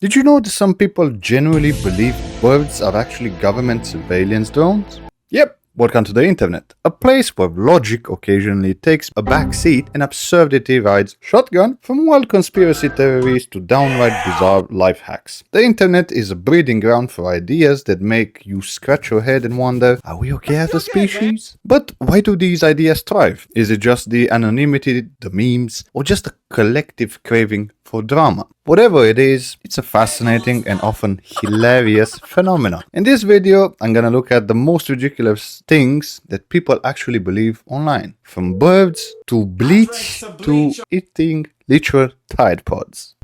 Did you know that some people genuinely believe birds are actually government surveillance drones? Yep, welcome to the internet, a place where logic occasionally takes a back seat and absurdity rides shotgun, from wild conspiracy theories to downright bizarre life hacks. The internet is a breeding ground for ideas that make you scratch your head and wonder, are we okay as a species? But why do these ideas thrive? Is it just the anonymity, the memes, or just a collective craving for drama? Whatever it is, it's a fascinating and often hilarious phenomenon. In this video, I'm gonna look at the most ridiculous things that people actually believe online. From birds to bleach to eating literal Tide Pods.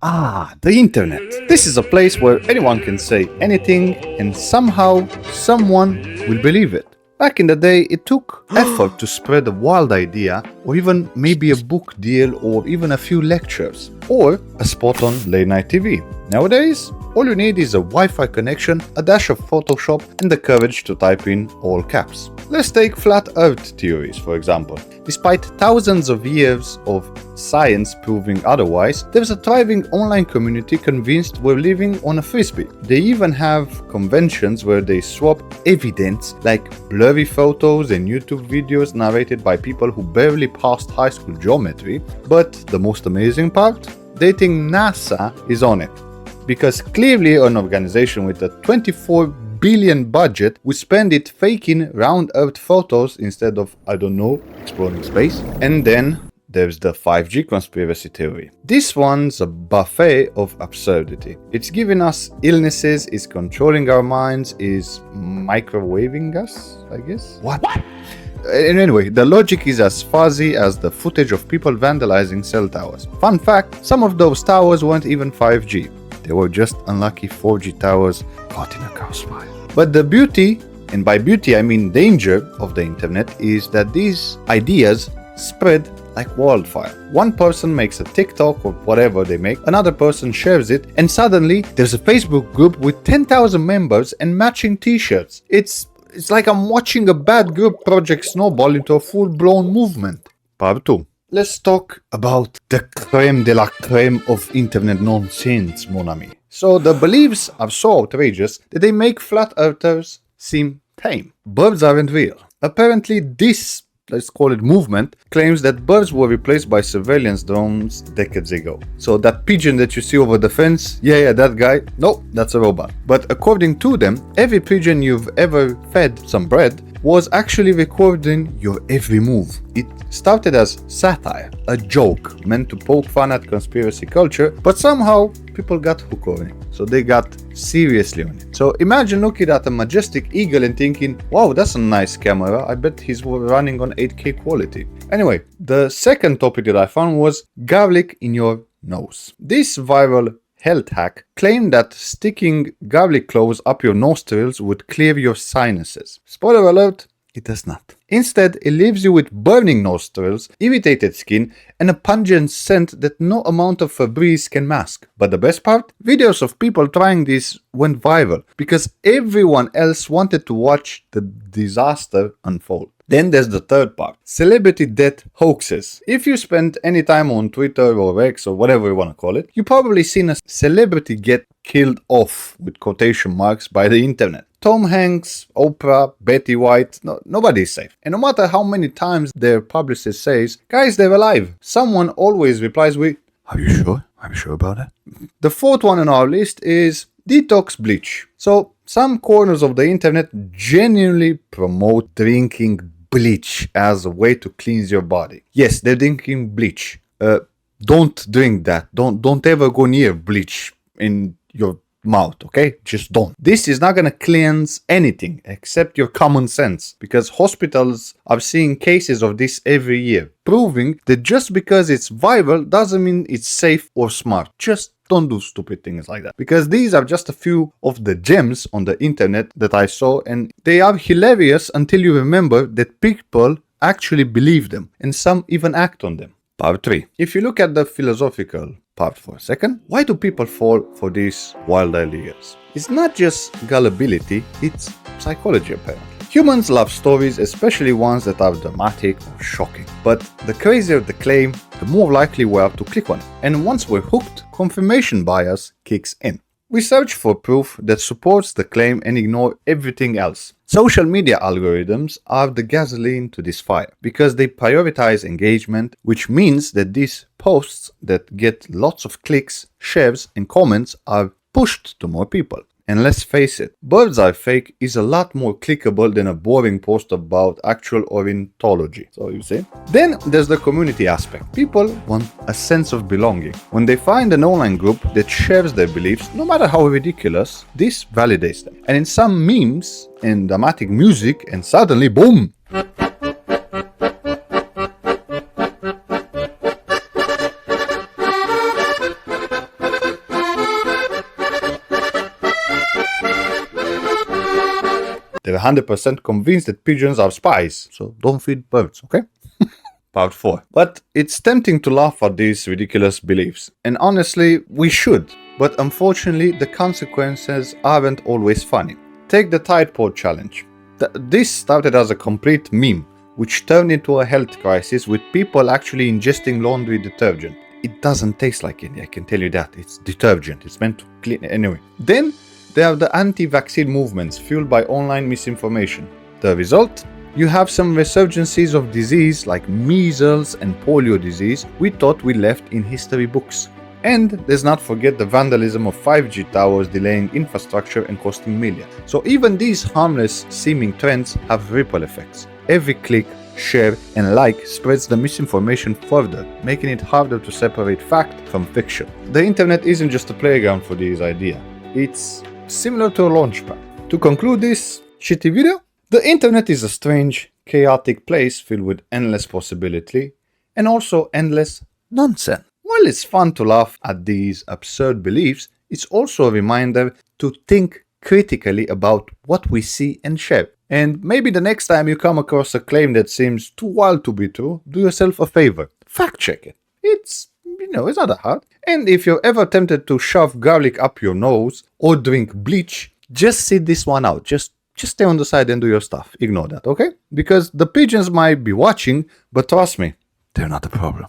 The internet. This is a place where anyone can say anything and somehow someone will believe it. Back in the day, it took effort to spread a wild idea, or even maybe a book deal, or even a few lectures, or a spot on late night TV. Nowadays, all you need is a Wi-Fi connection, a dash of Photoshop, and the courage to type in all caps. Let's take flat earth theories, for example. Despite thousands of years of science proving otherwise, there's a thriving online community convinced we're living on a frisbee. They even have conventions where they swap evidence like blurry photos and YouTube videos narrated by people who barely passed high school geometry. But the most amazing part? Dating NASA is on it. Because clearly an organization with a 24 billion budget would spend it faking round earth photos instead of, I don't know, exploring space. And then there's the 5G conspiracy theory. This one's a buffet of absurdity. It's giving us illnesses, it's controlling our minds, is microwaving us, I guess. What? And anyway, the logic is as fuzzy as the footage of people vandalizing cell towers. Fun fact, some of those towers weren't even 5G. They were just unlucky 4G towers caught in a crossfire. But the beauty, and by beauty I mean danger, of the internet is that these ideas spread like wildfire. One person makes a TikTok or whatever they make, another person shares it, and suddenly there's a Facebook group with 10,000 members and matching t-shirts. It's like I'm watching a bad group project snowball into a full-blown movement. Part 2. Let's talk about the creme de la creme of internet nonsense, mon ami. So the beliefs are so outrageous that they make flat earthers seem tame. Birds aren't real. Apparently this, let's call it movement, claims that birds were replaced by surveillance drones decades ago. So that pigeon that you see over the fence, yeah, that guy, no, that's a robot. But according to them, every pigeon you've ever fed some bread was actually recording your every move. It started as satire, a joke meant to poke fun at conspiracy culture, but somehow people got hooked on it. So they got seriously on it. So imagine looking at a majestic eagle and thinking, wow, that's a nice camera, I bet he's running on 8K quality. Anyway, the second topic that I found was garlic in your nose. This viral health hack claimed that sticking garlic cloves up your nostrils would clear your sinuses. Spoiler alert, it does not. Instead, it leaves you with burning nostrils, irritated skin, and a pungent scent that no amount of Febreze can mask. But the best part? Videos of people trying this went viral because everyone else wanted to watch the disaster unfold. Then there's the third part, celebrity death hoaxes. If you spend any time on Twitter or X or whatever you want to call it, you've probably seen a celebrity get killed off with quotation marks by the internet. Tom Hanks, Oprah, Betty White, nobody's safe. And no matter how many times their publicist says, guys, they're alive, someone always replies with, are you sure? Are you sure about that? The fourth one on our list is detox bleach. So some corners of the internet genuinely promote drinking bleach as a way to cleanse your body. Yes, they're drinking bleach. Don't drink that. Don't ever go near bleach in your mouth, okay? Just don't. This is not gonna cleanse anything except your common sense, because hospitals are seeing cases of this every year, proving that just because it's viral doesn't mean it's safe or smart. Just don't do stupid things like that, because these are just a few of the gems on the internet that I saw, and they are hilarious until you remember that people actually believe them and some even act on them. Part 3. If you look at the philosophical part for a second, why do people fall for these wild ideas? It's not just gullibility, it's psychology apparently. Humans love stories, especially ones that are dramatic or shocking. But the crazier the claim, the more likely we are to click on it. And once we're hooked, confirmation bias kicks in. We search for proof that supports the claim and ignore everything else. Social media algorithms are the gasoline to this fire because they prioritize engagement, which means that these posts that get lots of clicks, shares, and comments are pushed to more people. And let's face it, birds are fake is a lot more clickable than a boring post about actual ornithology. So you see? Then there's the community aspect. People want a sense of belonging. When they find an online group that shares their beliefs, no matter how ridiculous, this validates them. And in some memes and dramatic music, and suddenly, boom! They're 100% convinced that pigeons are spies, so don't feed birds, okay? Part 4. But it's tempting to laugh at these ridiculous beliefs, and honestly, we should. But unfortunately, the consequences aren't always funny. Take the Tide Pod challenge. This started as a complete meme, which turned into a health crisis with people actually ingesting laundry detergent. It doesn't taste like it, I can tell you that. It's detergent, it's meant to clean it anyway. Then there are the anti-vaccine movements fueled by online misinformation. The result? You have some resurgences of disease like measles and polio disease we thought we left in history books. And let's not forget the vandalism of 5G towers delaying infrastructure and costing millions. So even these harmless seeming trends have ripple effects. Every click, share, and like spreads the misinformation further, making it harder to separate fact from fiction. The internet isn't just a playground for these ideas. It's similar to a launchpad. To conclude this shitty video, the internet is a strange, chaotic place filled with endless possibility and also endless nonsense. While it's fun to laugh at these absurd beliefs, it's also a reminder to think critically about what we see and share. And maybe the next time you come across a claim that seems too wild to be true, do yourself a favor. Fact check it. It's not that hard. And if you're ever tempted to shove garlic up your nose or drink bleach, just sit this one out. Just stay on the side and do your stuff. Ignore that, okay? Because the pigeons might be watching, but trust me, they're not a problem.